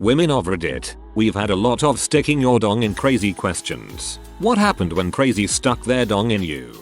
Women of Reddit, we've had a lot of sticking your dong in crazy questions. What happened when crazy stuck their dong in you?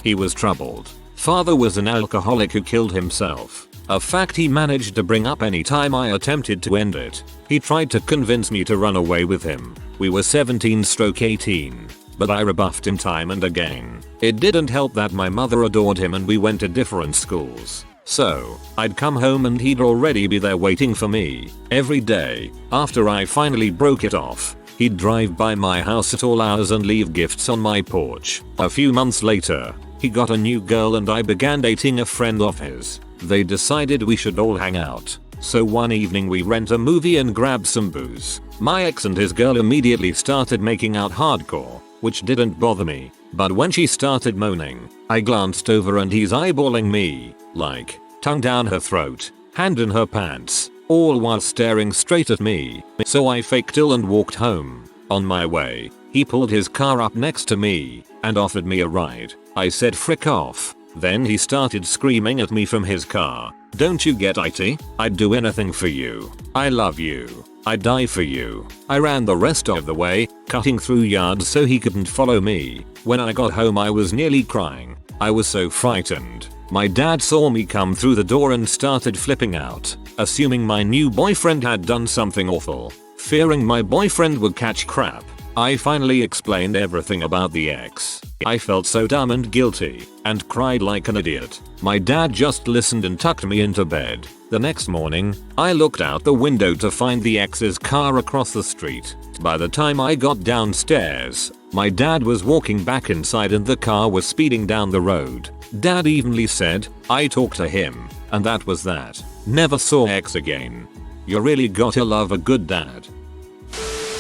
He was troubled. Father was an alcoholic who killed himself. A fact he managed to bring up anytime I attempted to end it. He tried to convince me to run away with him. We were 17/18. But I rebuffed him time and again. It didn't help that my mother adored him and we went to different schools. So, I'd come home and he'd already be there waiting for me. Every day, after I finally broke it off, he'd drive by my house at all hours and leave gifts on my porch. A few months later, he got a new girl and I began dating a friend of his. They decided we should all hang out. So one evening we rent a movie and grab some booze. My ex and his girl immediately started making out hardcore, which didn't bother me. But when she started moaning, I glanced over and he's eyeballing me, like, tongue down her throat, hand in her pants, all while staring straight at me. So I faked ill and walked home. On my way, he pulled his car up next to me and offered me a ride. I said frick off. Then he started screaming at me from his car. Don't you get it? I'd do anything for you. I love you. I'd die for you. I ran the rest of the way, cutting through yards so he couldn't follow me. When I got home I was nearly crying. I was so frightened. My dad saw me come through the door and started flipping out, assuming my new boyfriend had done something awful. Fearing my boyfriend would catch crap, I finally explained everything about the ex. I felt so dumb and guilty, and cried like an idiot. My dad just listened and tucked me into bed. The next morning, I looked out the window to find the ex's car across the street. By the time I got downstairs, my dad was walking back inside and the car was speeding down the road. Dad evenly said, I talked to him, and that was that. Never saw ex again. You really gotta love a good dad.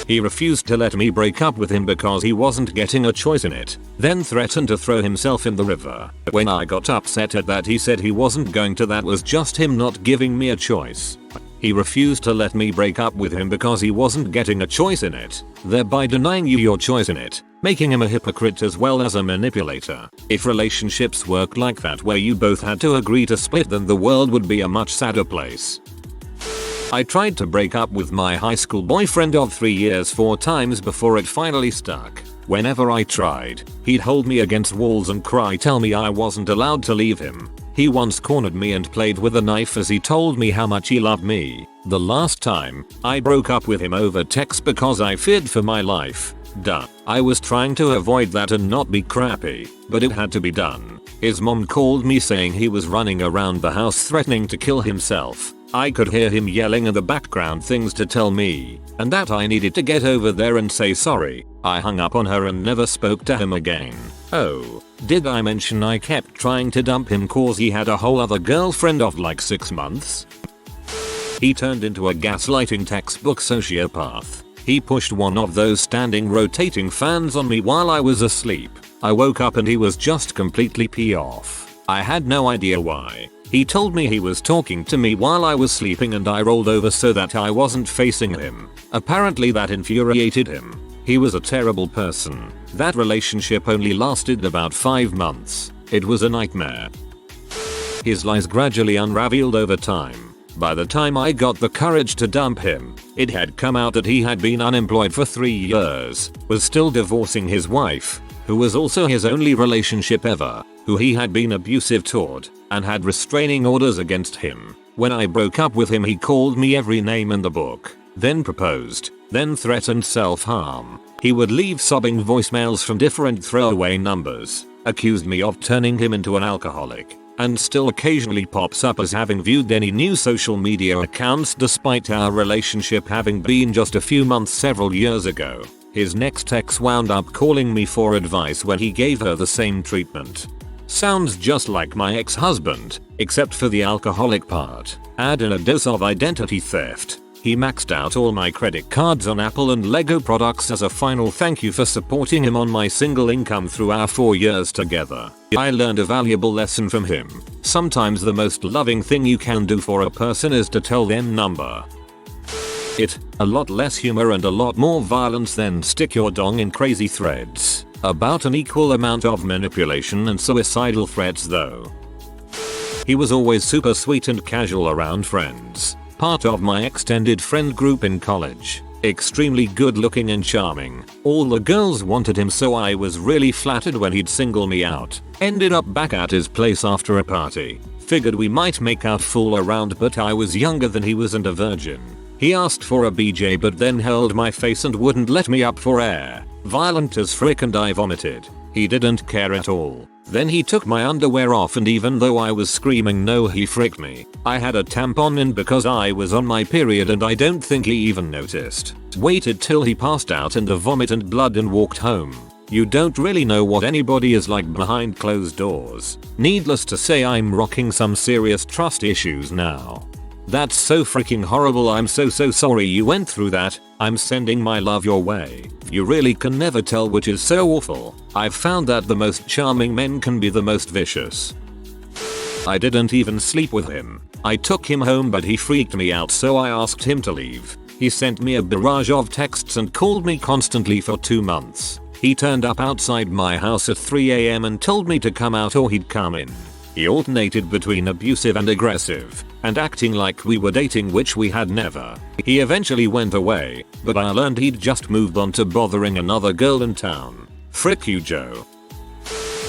He refused to let me break up with him because he wasn't getting a choice in it, then threatened to throw himself in the river. When I got upset at that he said he wasn't going to, that was just him not giving me a choice. He refused to let me break up with him because he wasn't getting a choice in it, thereby denying you your choice in it, making him a hypocrite as well as a manipulator. If relationships worked like that where you both had to agree to split, then the world would be a much sadder place. I tried to break up with my high school boyfriend of 3 years 4 times before it finally stuck. Whenever I tried, he'd hold me against walls and cry, tell me I wasn't allowed to leave him. He once cornered me and played with a knife as he told me how much he loved me. The last time, I broke up with him over text because I feared for my life. Duh. I was trying to avoid that and not be crappy, but it had to be done. His mom called me saying he was running around the house threatening to kill himself. I could hear him yelling in the background things to tell me, and that I needed to get over there and say sorry. I hung up on her and never spoke to him again. Oh, did I mention I kept trying to dump him cause he had a whole other girlfriend of like 6 months? He turned into a gaslighting textbook sociopath. He pushed one of those standing rotating fans on me while I was asleep. I woke up and he was just completely pee off. I had no idea why. He told me he was talking to me while I was sleeping and I rolled over so that I wasn't facing him. Apparently that infuriated him. He was a terrible person. That relationship only lasted about 5 months. It was a nightmare. His lies gradually unraveled over time. By the time I got the courage to dump him, it had come out that he had been unemployed for 3 years, was still divorcing his wife, who was also his only relationship ever, who he had been abusive toward, and had restraining orders against him. When I broke up with him he called me every name in the book, then proposed, then threatened self-harm. He would leave sobbing voicemails from different throwaway numbers, accused me of turning him into an alcoholic, and still occasionally pops up as having viewed any new social media accounts despite our relationship having been just a few months several years ago. His next ex wound up calling me for advice when he gave her the same treatment. Sounds just like my ex-husband, except for the alcoholic part. Add in a dose of identity theft. He maxed out all my credit cards on Apple and Lego products as a final thank you for supporting him on my single income through our 4 years together. I learned a valuable lesson from him. Sometimes the most loving thing you can do for a person is to tell them number. A lot less humor and a lot more violence than stick your dong in crazy threads. About an equal amount of manipulation and suicidal threats though. He was always super sweet and casual around friends. part of my extended friend group in college. Extremely good looking and charming. All the girls wanted him, so I was really flattered when he'd single me out. Ended up back at his place after a party. Figured we might make out fool around, but I was younger than he was and a virgin. He asked for a BJ but then held my face and wouldn't let me up for air. Violent as frick, and I vomited. He didn't care at all. Then he took my underwear off, and even though I was screaming no, he fricked me. I had a tampon in because I was on my period and I don't think he even noticed. Waited till he passed out in the vomit and blood and walked home. You don't really know what anybody is like behind closed doors. Needless to say, I'm rocking some serious trust issues now. That's so freaking horrible. I'm so sorry you went through that. I'm sending my love your way. You really can never tell, which is so awful. I've found that the most charming men can be the most vicious. I didn't even sleep with him. I took him home but he freaked me out, so I asked him to leave. He sent me a barrage of texts and called me constantly for 2 months. He turned up outside my house at 3 AM and told me to come out or he'd come in. He alternated between abusive and aggressive, and acting like we were dating, which we had never. He eventually went away, but I learned he'd just moved on to bothering another girl in town. Frick you, Joe.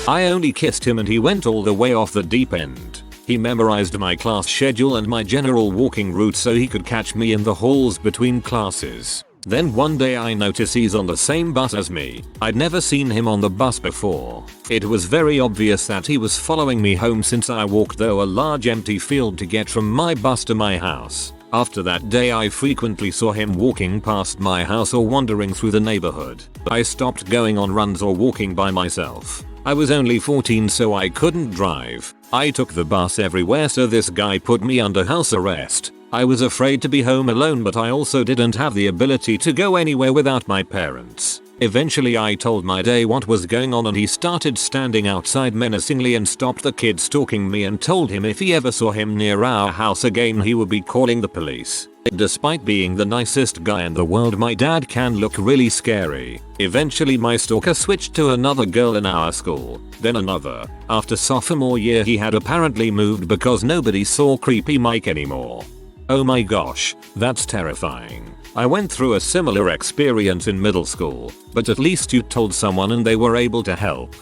I only kissed him and he went all the way off the deep end. He memorized my class schedule and my general walking route so he could catch me in the halls between classes. Then one day I notice he's on the same bus as me. I'd never seen him on the bus before. It was very obvious that he was following me home since I walked through a large empty field to get from my bus to my house. After that day I frequently saw him walking past my house or wandering through the neighborhood. I stopped going on runs or walking by myself. I was only 14 so I couldn't drive. I took the bus everywhere, so this guy put me under house arrest. I was afraid to be home alone, but I also didn't have the ability to go anywhere without my parents. Eventually I told my dad what was going on and he started standing outside menacingly and stopped the kid stalking me and told him if he ever saw him near our house again he would be calling the police. Despite being the nicest guy in the world, my dad can look really scary. Eventually my stalker switched to another girl in our school, then another. After sophomore year he had apparently moved because nobody saw Creepy Mike anymore. Oh my gosh, that's terrifying. I went through a similar experience in middle school, but at least you told someone and they were able to help.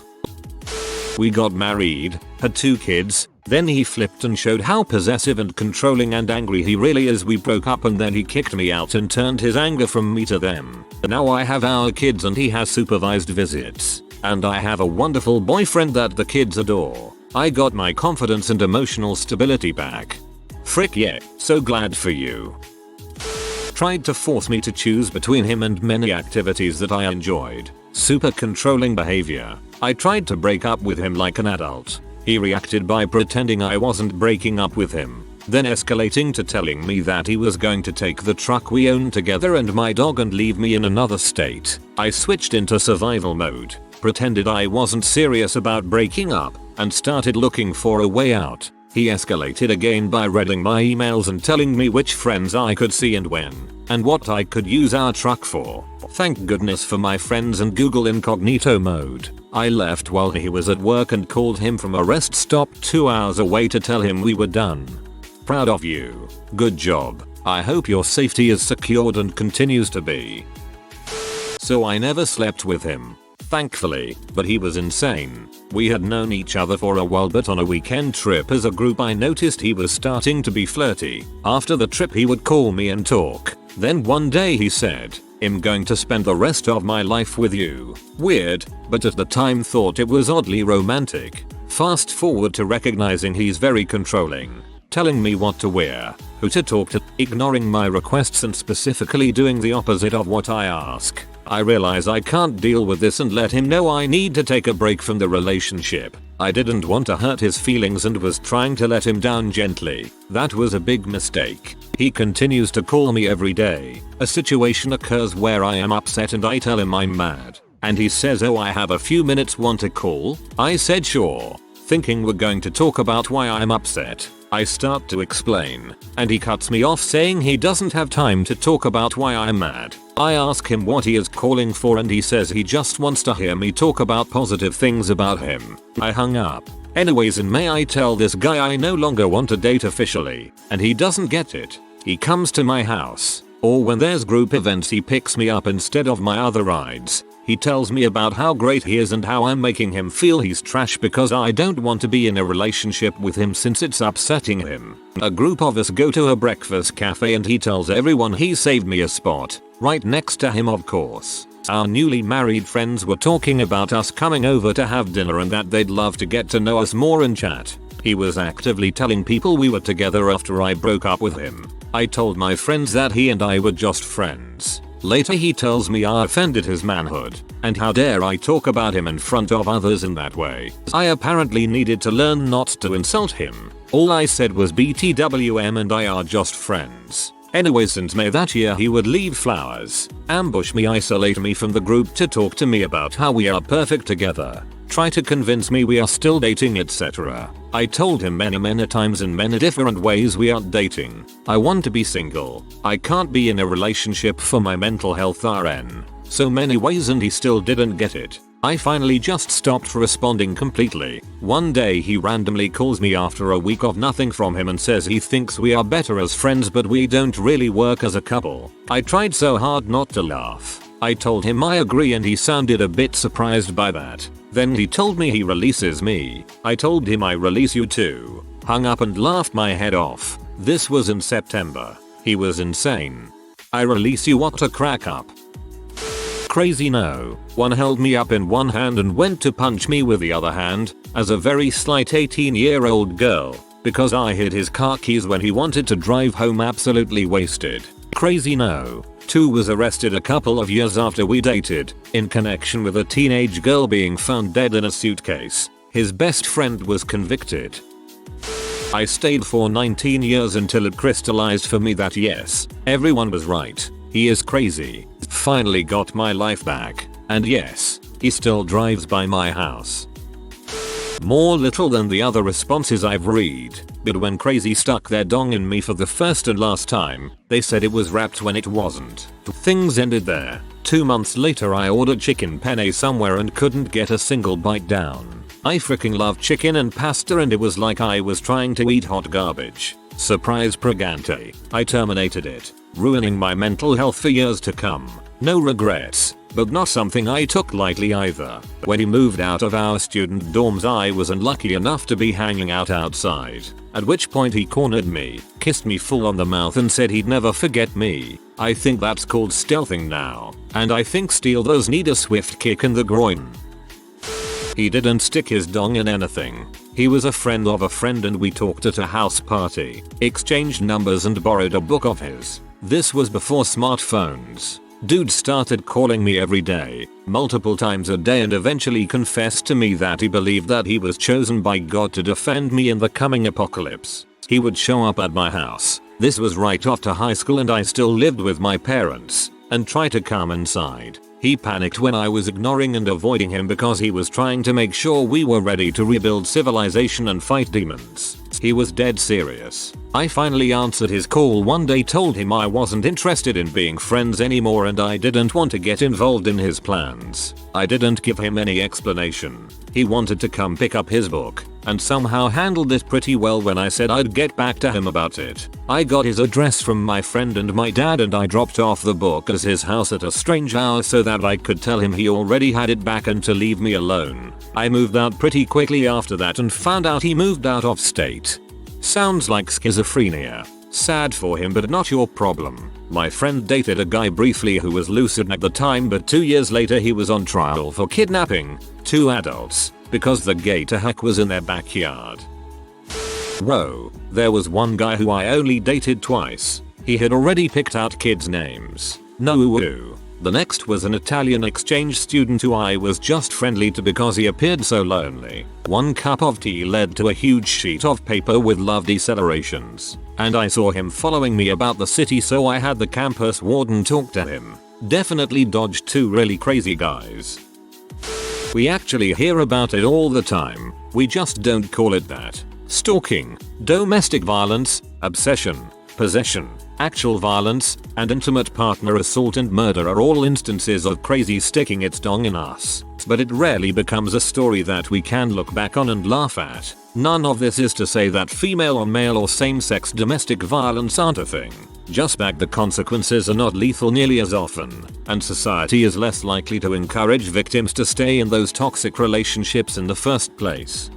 We got married, had 2 kids, then he flipped and showed how possessive and controlling and angry he really is. We broke up and then he kicked me out and turned his anger from me to them. Now I have our kids and he has supervised visits. And I have a wonderful boyfriend that the kids adore. I got my confidence and emotional stability back. Frick yeah, so glad for you. Tried to force me to choose between him and many activities that I enjoyed. Super controlling behavior. I tried to break up with him like an adult. He reacted by pretending I wasn't breaking up with him, then escalating to telling me that he was going to take the truck we owned together and my dog and leave me in another state. I switched into survival mode, pretended I wasn't serious about breaking up, and started looking for a way out. He escalated again by reading my emails and telling me which friends I could see and when, and what I could use our truck for. Thank goodness for my friends and Google Incognito mode. I left while he was at work and called him from a rest stop 2 hours away to tell him we were done. Proud of you. Good job. I hope your safety is secured and continues to be. So I never slept with him, thankfully, but he was insane. We had known each other for a while, but on a weekend trip as a group I noticed he was starting to be flirty. After the trip he would call me and talk. Then one day he said, "I'm going to spend the rest of my life with you." Weird, but at the time thought it was oddly romantic. Fast forward to recognizing he's very controlling. Telling me what to wear, who to talk to, ignoring my requests and specifically doing the opposite of what I ask. I realize I can't deal with this and let him know I need to take a break from the relationship. I didn't want to hurt his feelings and was trying to let him down gently. That was a big mistake. He continues to call me every day. A situation occurs where I am upset and I tell him I'm mad. And he says, "Oh, I have a few minutes, want to call?" I said sure, thinking we're going to talk about why I'm upset. I start to explain, and he cuts me off saying he doesn't have time to talk about why I'm mad. I ask him what he is calling for and he says he just wants to hear me talk about positive things about him. I hung up. Anyways, in May I tell this guy I no longer want to date officially, and he doesn't get it. He comes to my house, or when there's group events he picks me up instead of my other rides. He tells me about how great he is and how I'm making him feel he's trash because I don't want to be in a relationship with him since it's upsetting him. A group of us go to a breakfast cafe and he tells everyone he saved me a spot, right next to him of course. Our newly married friends were talking about us coming over to have dinner and that they'd love to get to know us more and chat. He was actively telling people we were together after I broke up with him. I told my friends that he and I were just friends. Later he tells me I offended his manhood, and how dare I talk about him in front of others in that way. I apparently needed to learn not to insult him. All I said was BTWM and I are just friends. Anyway, since May that year he would leave flowers, ambush me, isolate me from the group to talk to me about how we are perfect together, try to convince me we are still dating, etc. I told him many times in many different ways we aren't dating. I want to be single. I can't be in a relationship for my mental health RN. So many ways and he still didn't get it. I finally just stopped responding completely. One day he randomly calls me after a week of nothing from him and says he thinks we are better as friends but we don't really work as a couple. I tried so hard not to laugh. I told him I agree and he sounded a bit surprised by that. Then he told me he releases me. I told him I release you too. Hung up and laughed my head off. This was in September. He was insane. I release you, what a crack up. Crazy no. One held me up in one hand and went to punch me with the other hand, as a very slight 18-year-old girl, because I hid his car keys when he wanted to drive home absolutely wasted. Crazy no. 2 was arrested a couple of years after we dated, in connection with a teenage girl being found dead in a suitcase. His best friend was convicted. I stayed for 19 years until it crystallized for me that yes, everyone was right. He is crazy. Finally got my life back. And yes, he still drives by my house. More little than the other responses I've read, but when crazy stuck their dong in me for the first and last time, they said it was wrapped when it wasn't. Things ended there. 2 months later I ordered chicken penne somewhere and couldn't get a single bite down. I freaking love chicken and pasta and it was like I was trying to eat hot garbage. Surprise pregante. I terminated it, ruining my mental health for years to come. No regrets, but not something I took lightly either. When he moved out of our student dorms I was unlucky enough to be hanging out outside, at which point he cornered me, kissed me full on the mouth and said he'd never forget me. I think that's called stealthing now, and I think steal those need a swift kick in the groin. He didn't stick his dong in anything. He was a friend of a friend and we talked at a house party, exchanged numbers and borrowed a book of his. This was before smartphones. Dude started calling me every day, multiple times a day, and eventually confessed to me that he believed that he was chosen by God to defend me in the coming apocalypse. He would show up at my house. This was right after high school and I still lived with my parents, and try to come inside. He panicked when I was ignoring and avoiding him because he was trying to make sure we were ready to rebuild civilization and fight demons. He was dead serious. I finally answered his call one day, told him I wasn't interested in being friends anymore and I didn't want to get involved in his plans. I didn't give him any explanation. He wanted to come pick up his book, and somehow handled it pretty well when I said I'd get back to him about it. I got his address from my friend and my dad and I dropped off the book at his house at a strange hour so that I could tell him he already had it back and to leave me alone. I moved out pretty quickly after that and found out he moved out of state. Sounds like schizophrenia. Sad for him but not your problem. My friend dated a guy briefly who was lucid at the time, but 2 years later he was on trial for kidnapping 2 adults because the gator hack was in their backyard. Whoa, there was one guy who I only dated twice. He had already picked out kids' names. No woo. The next was an Italian exchange student who I was just friendly to because he appeared so lonely. 1 cup of tea led to a huge sheet of paper with love decelerations, and I saw him following me about the city, so I had the campus warden talk to him. Definitely dodged 2 really crazy guys. We actually hear about it all the time. We just don't call it that. Stalking, domestic violence, obsession, possession, actual violence, and intimate partner assault and murder are all instances of crazy sticking its dong in us. But it rarely becomes a story that we can look back on and laugh at. None of this is to say that female on male or same-sex domestic violence aren't a thing. Just back the consequences are not lethal nearly as often, and society is less likely to encourage victims to stay in those toxic relationships in the first place.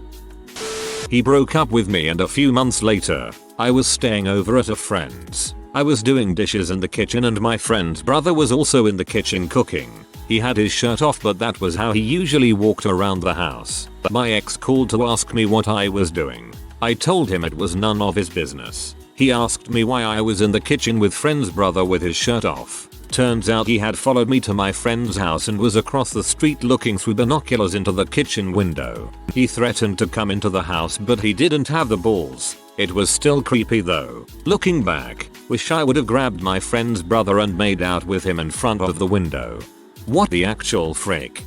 He broke up with me and a few months later, I was staying over at a friend's. I was doing dishes in the kitchen and my friend's brother was also in the kitchen cooking. He had his shirt off, but that was how he usually walked around the house. My ex called to ask me what I was doing. I told him it was none of his business. He asked me why I was in the kitchen with friend's brother with his shirt off. Turns out he had followed me to my friend's house and was across the street looking through binoculars into the kitchen window. He threatened to come into the house, but he didn't have the balls. It was still creepy though. Looking back, wish I would have grabbed my friend's brother and made out with him in front of the window. What the actual frick?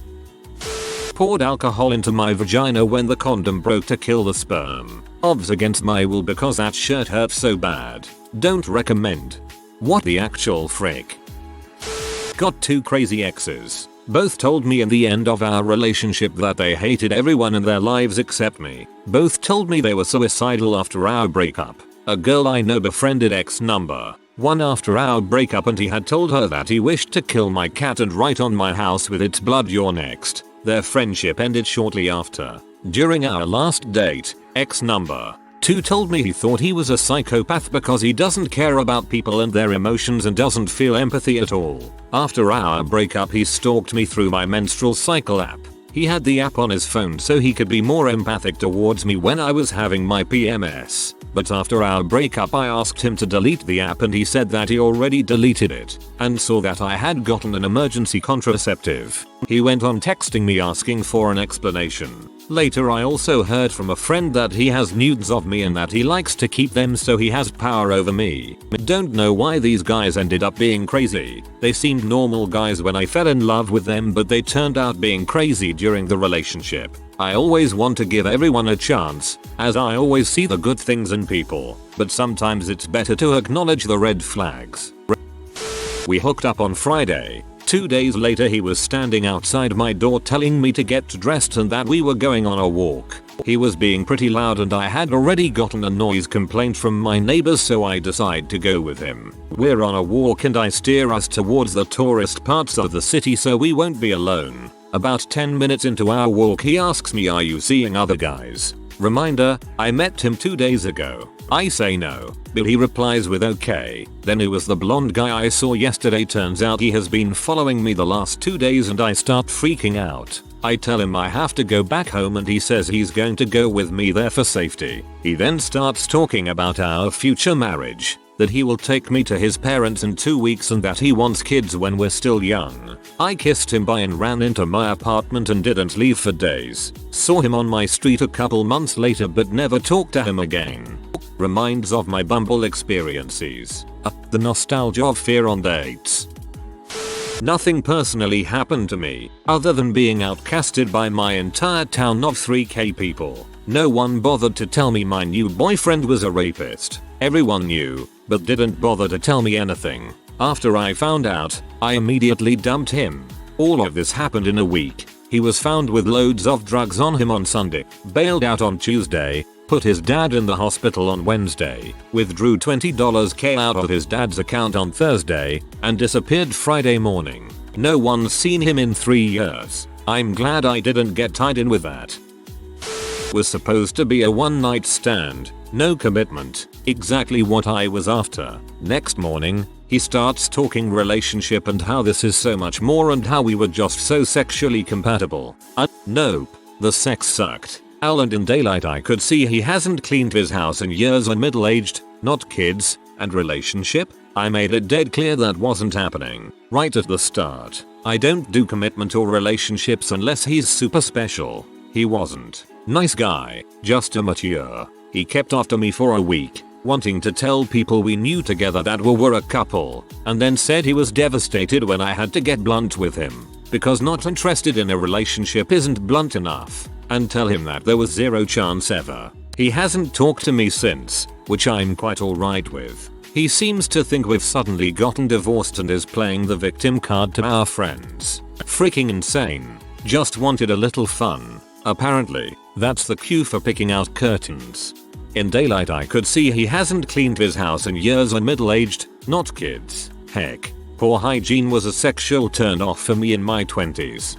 Poured alcohol into my vagina when the condom broke to kill the sperm. Odds against my will because that shirt hurt so bad. Don't recommend. What the actual frick? Got 2 crazy exes. Both told me in the end of our relationship that they hated everyone in their lives except me. Both told me they were suicidal after our breakup. A girl I know befriended ex number 1 after our breakup and he had told her that he wished to kill my cat and write on my house with its blood, "You're next." Their friendship ended shortly after. During our last date, ex number 2 told me he thought he was a psychopath because he doesn't care about people and their emotions and doesn't feel empathy at all. After our breakup he stalked me through my menstrual cycle app. He had the app on his phone so he could be more empathic towards me when I was having my PMS. But after our breakup I asked him to delete the app and he said that he already deleted it and saw that I had gotten an emergency contraceptive. He went on texting me asking for an explanation. Later I also heard from a friend that he has nudes of me and that he likes to keep them so he has power over me. Don't know why these guys ended up being crazy. They seemed normal guys when I fell in love with them, but they turned out being crazy during the relationship. I always want to give everyone a chance, as I always see the good things in people, but sometimes it's better to acknowledge the red flags. We hooked up on Friday. 2 days later he was standing outside my door telling me to get dressed and that we were going on a walk. He was being pretty loud and I had already gotten a noise complaint from my neighbors, so I decide to go with him. We're on a walk and I steer us towards the tourist parts of the city so we won't be alone. About 10 minutes into our walk he asks me, "Are you seeing other guys?" Reminder, I met him 2 days ago. I say no, but he replies with okay. Then it was the blonde guy I saw yesterday. Turns out he has been following me the last 2 days and I start freaking out. I tell him I have to go back home and he says he's going to go with me there for safety. He then starts talking about our future marriage, that he will take me to his parents in 2 weeks and that he wants kids when we're still young. I kissed him bye and ran into my apartment and didn't leave for days. Saw him on my street a couple months later but never talked to him again. Reminds of my Bumble experiences. The nostalgia of fear on dates. Nothing personally happened to me, other than being outcasted by my entire town of 3k people. No one bothered to tell me my new boyfriend was a rapist. Everyone knew, but didn't bother to tell me anything. After I found out, I immediately dumped him. All of this happened in a week. He was found with loads of drugs on him on Sunday, bailed out on Tuesday, put his dad in the hospital on Wednesday, withdrew $20k out of his dad's account on Thursday, and disappeared Friday morning. No one's seen him in 3 years. I'm glad I didn't get tied in with that. Was supposed to be a one-night stand, no commitment, exactly what I was after. Next morning, he starts talking relationship and how this is so much more and how we were just so sexually compatible. Nope, the sex sucked. And in daylight I could see he hasn't cleaned his house in years and middle-aged, not kids, and relationship? I made it dead clear that wasn't happening, right at the start. I don't do commitment or relationships unless he's super special. He wasn't. Nice guy, just immature. He kept after me for a week, wanting to tell people we knew together that we were a couple, and then said he was devastated when I had to get blunt with him, because not interested in a relationship isn't blunt enough, and tell him that there was zero chance ever. He hasn't talked to me since, which I'm quite alright with. He seems to think we've suddenly gotten divorced and is playing the victim card to our friends. Freaking insane. Just wanted a little fun. Apparently, that's the cue for picking out curtains. In daylight I could see he hasn't cleaned his house in years and middle-aged, not kids. Heck, poor hygiene was a sexual turn off for me in my 20s.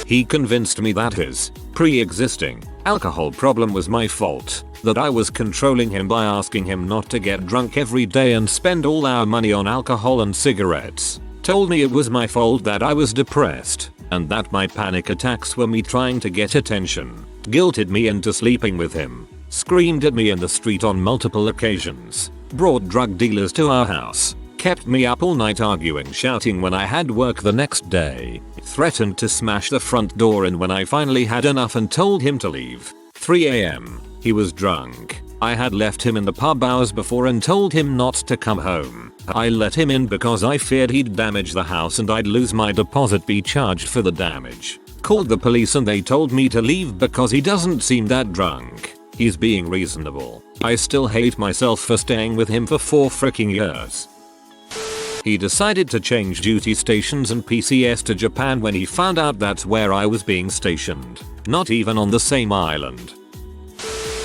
He convinced me that his pre-existing alcohol problem was my fault, that I was controlling him by asking him not to get drunk every day and spend all our money on alcohol and cigarettes. Told me it was my fault that I was depressed, and that my panic attacks were me trying to get attention. Guilted me into sleeping with him. Screamed at me in the street on multiple occasions. Brought drug dealers to our house. Kept me up all night arguing, shouting when I had work the next day. Threatened to smash the front door in when I finally had enough and told him to leave. 3 AM. He was drunk. I had left him in the pub hours before and told him not to come home. I let him in because I feared he'd damage the house and I'd lose my deposit, be charged for the damage. Called the police and they told me to leave because he doesn't seem that drunk. He's being reasonable. I still hate myself for staying with him for 4 freaking years. He decided to change duty stations and PCS to Japan when he found out that's where I was being stationed. Not even on the same island.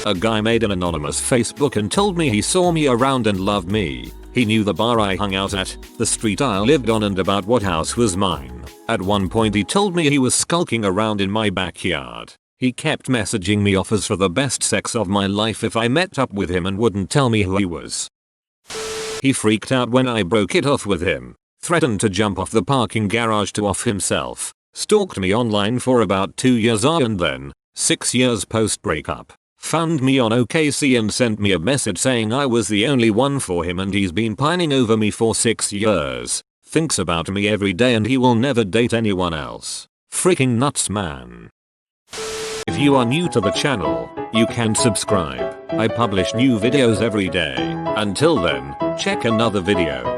A guy made an anonymous Facebook and told me he saw me around and loved me. He knew the bar I hung out at, the street I lived on, and about what house was mine. At one point he told me he was skulking around in my backyard. He kept messaging me offers for the best sex of my life if I met up with him and wouldn't tell me who he was. He freaked out when I broke it off with him. Threatened to jump off the parking garage to off himself. Stalked me online for about 2 years and then, 6 years post breakup, found me on OKC and sent me a message saying I was the only one for him and he's been pining over me for 6 years. Thinks about me every day and he will never date anyone else. Freaking nuts, man. If you are new to the channel, you can subscribe. I publish new videos every day. Until then, check another video.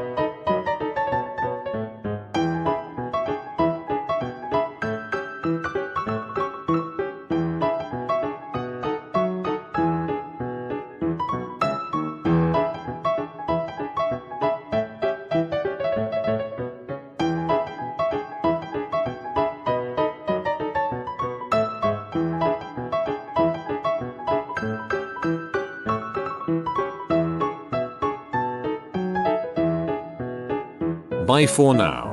Bye for now.